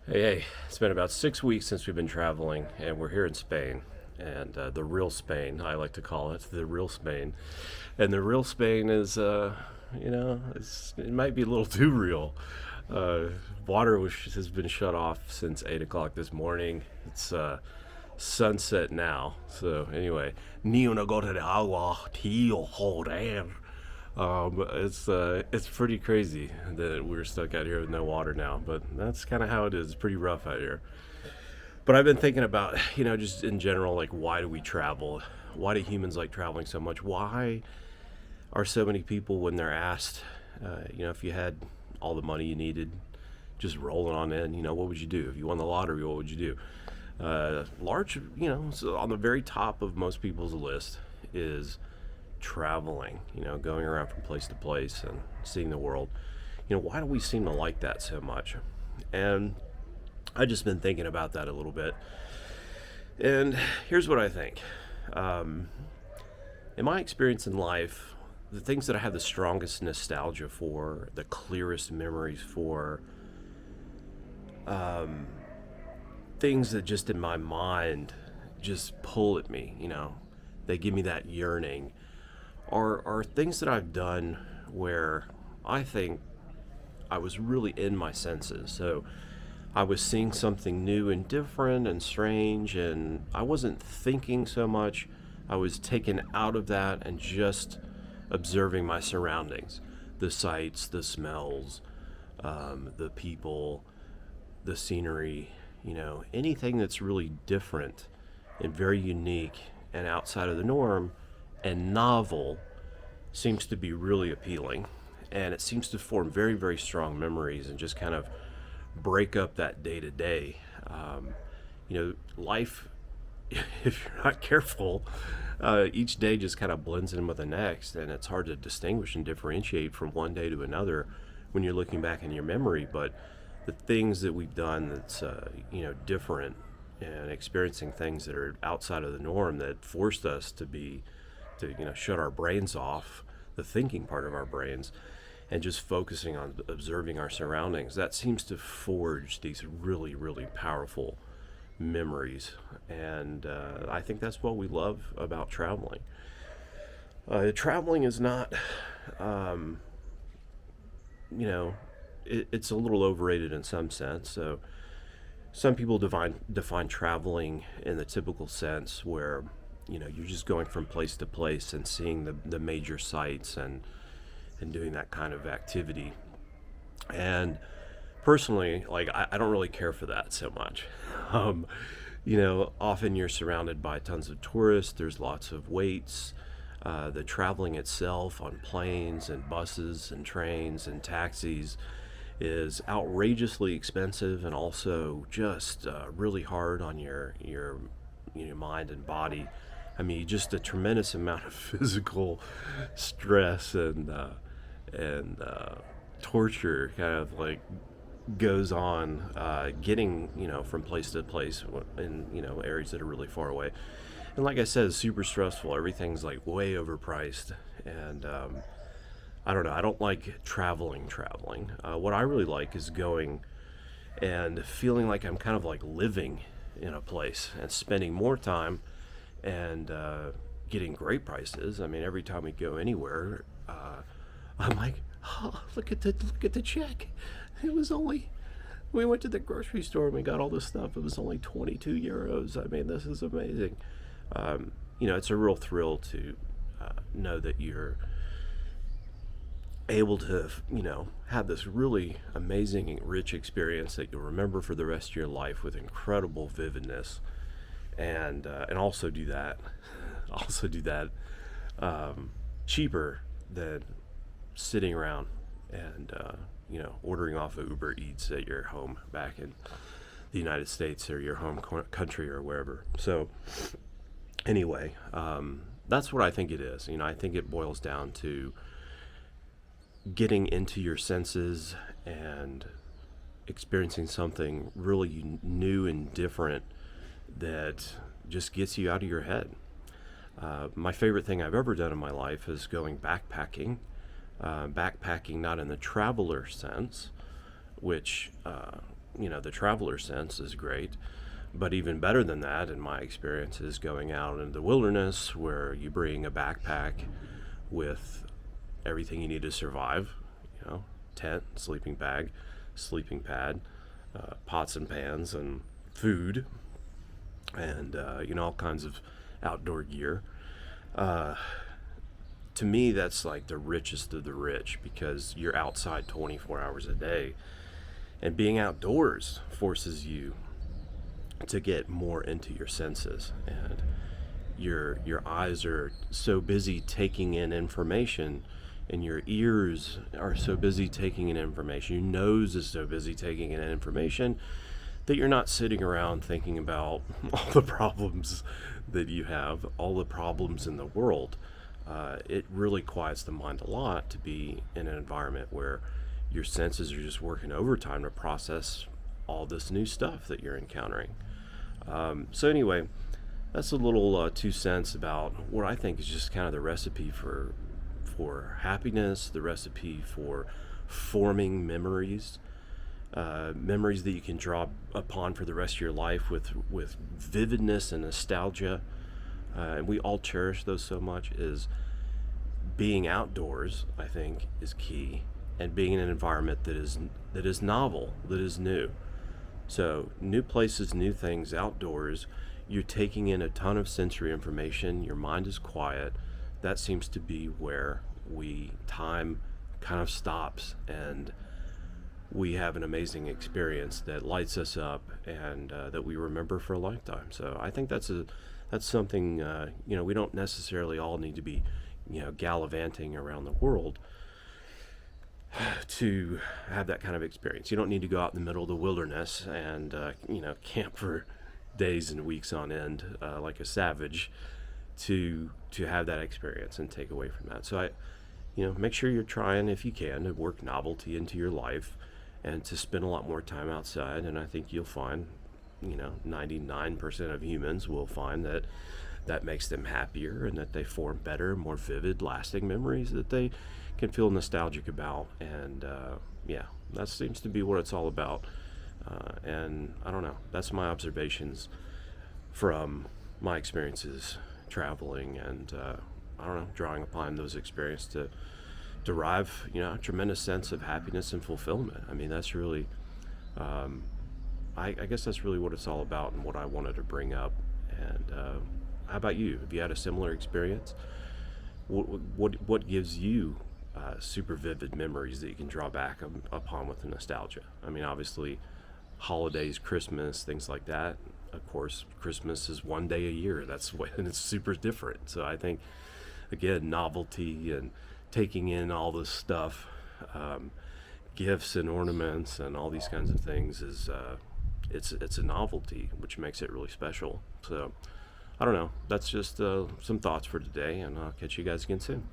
Hey, it's been about 6 weeks since we've been traveling, and we're here in Spain. And the real Spain, I like to call it, the real Spain. And the real Spain is, it might be a little too real. Uh, has been shut off since 8 o'clock this morning. It's sunset now. So, anyway, ni una gota de agua, tío, joder. It's pretty crazy that we're stuck out here with no water now, but that's kind of how it is. It's pretty rough out here. But I've been thinking about, just in general, like why do we travel? Why do humans like traveling so much? Why are so many people when they're asked, if you had all the money you needed, just rolling on in, what would you do? If you won the lottery, what would you do? So on the very top of most people's list is traveling, going around from place to place and seeing the world. Why do we seem to like that so much? And I just been thinking about that a little bit. And here's what I think. Um, in my experience in life, the things that I have the strongest nostalgia for, the clearest memories for, um, things that just in my mind just pull at me, they give me that yearning, are things that I've done where I think I was really in my senses. So I was seeing something new and different and strange, and I wasn't thinking so much. I was taken out of that and just observing my surroundings, the sights, the smells, the people, the scenery, anything that's really different and very unique and outside of the norm and novel seems to be really appealing. And it seems to form very, very strong memories and just kind of break up that day to day. Life, if you're not careful, each day just kind of blends in with the next, and it's hard to distinguish and differentiate from one day to another when you're looking back in your memory. But the things that we've done that's different and experiencing things that are outside of the norm that forced us to shut our brains off, the thinking part of our brains, and just focusing on observing our surroundings. That seems to forge these really, really powerful memories. And I think that's what we love about traveling. Traveling is not, um, it's a little overrated in some sense. So some people define traveling in the typical sense where you're just going from place to place and seeing the major sites and doing that kind of activity. And personally, like I don't really care for that so much. Um, Often you're surrounded by tons of tourists. There's lots of waits. The traveling itself on planes and buses and trains and taxis is outrageously expensive and also just really hard on your mind and body. I mean, just a tremendous amount of physical stress and torture kind of like goes on getting from place to place in areas that are really far away. And like I said, it's super stressful. Everything's like way overpriced, and I don't know. I don't like traveling. What I really like is going and feeling like I'm kind of like living in a place and spending more time and getting great prices. I mean, every time we go anywhere, I'm like, oh, look at the check. It was only we went to the grocery store and we got all this stuff. It was only 22 euros. I mean, this is amazing. It's a real thrill to know that you're able to, have this really amazing, rich experience that you'll remember for the rest of your life with incredible vividness, and also do that cheaper than sitting around and ordering off of Uber Eats at your home back in the United States or your home country or wherever. So anyway, that's what I think it is. I think it boils down to getting into your senses and experiencing something really new and different that just gets you out of your head. My favorite thing I've ever done in my life is going backpacking. Backpacking not in the traveler sense, which the traveler sense is great. But even better than that, in my experience, is going out into the wilderness where you bring a backpack with everything you need to survive, tent, sleeping bag, sleeping pad, pots and pans, and food, and all kinds of outdoor gear. Uh, to me, that's like the richest of the rich because you're outside 24 hours a day, and being outdoors forces you to get more into your senses, and your eyes are so busy taking in information, and your ears are so busy taking in information, your nose is so busy taking in information, that you're not sitting around thinking about all the problems that you have, all the problems in the world. It really quiets the mind a lot to be in an environment where your senses are just working overtime to process all this new stuff that you're encountering. So anyway, that's a little 2 cents about what I think is just kind of the recipe for happiness, the recipe for forming memories, memories that you can draw upon for the rest of your life with vividness and nostalgia. And we all cherish those so much. Is being outdoors, I think, is key, and being in an environment that is novel, that is new. So new places, new things, outdoors. You're taking in a ton of sensory information. Your mind is quiet. That seems to be where time kind of stops, and we have an amazing experience that lights us up, and that we remember for a lifetime. So I think that's something. We don't necessarily all need to be gallivanting around the world to have that kind of experience. You don't need to go out in the middle of the wilderness and camp for days and weeks on end like a savage to have that experience and take away from that. So make sure you're trying, if you can, to work novelty into your life and to spend a lot more time outside. And I think you'll find 99% of humans will find that makes them happier, and that they form better, more vivid, lasting memories that they can feel nostalgic about. And that seems to be what it's all about. And I don't know, that's my observations from my experiences traveling, and drawing upon those experiences to derive a tremendous sense of happiness and fulfillment. I mean, that's really I guess that's really what it's all about, and what I wanted to bring up. And how about you? Have you had a similar experience? What gives you super vivid memories that you can draw back upon with the nostalgia? I mean, obviously, holidays, Christmas, things like that. Of course, Christmas is one day a year. And it's super different. So I think, again, novelty and taking in all this stuff, gifts and ornaments and all these kinds of things is it's a novelty, which makes it really special. So I don't know. That's just some thoughts for today, and I'll catch you guys again soon.